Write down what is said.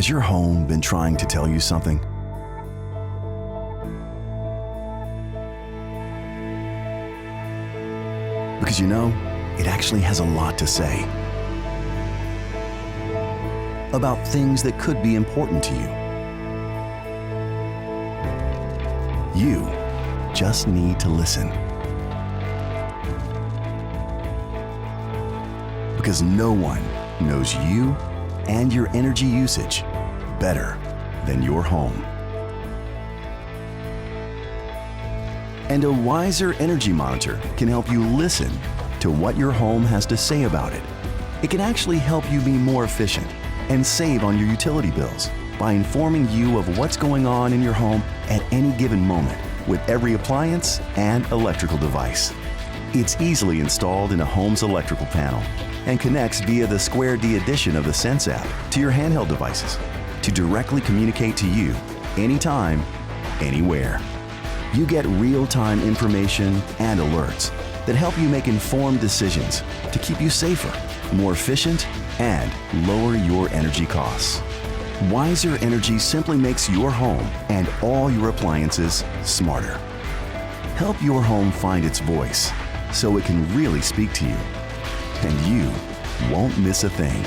Has your home been trying to tell you something? Because you know, it actually has a lot to say about things that could be important to you. You just need to listen. Because no one knows you and your energy usage better than your home. And a Wiser Energy Monitor can help you listen to what your home has to say about it. It can actually help you be more efficient and save on your utility bills by informing you of what's going on in your home at any given moment with every appliance and electrical device. It's easily installed in a home's electrical panel and connects via the Square D edition of the Sense app to your handheld devices to directly communicate to you anytime, anywhere. You get real-time information and alerts that help you make informed decisions to keep you safer, more efficient, and lower your energy costs. Wiser Energy simply makes your home and all your appliances smarter. Help your home find its voice so it can really speak to you, and you won't miss a thing.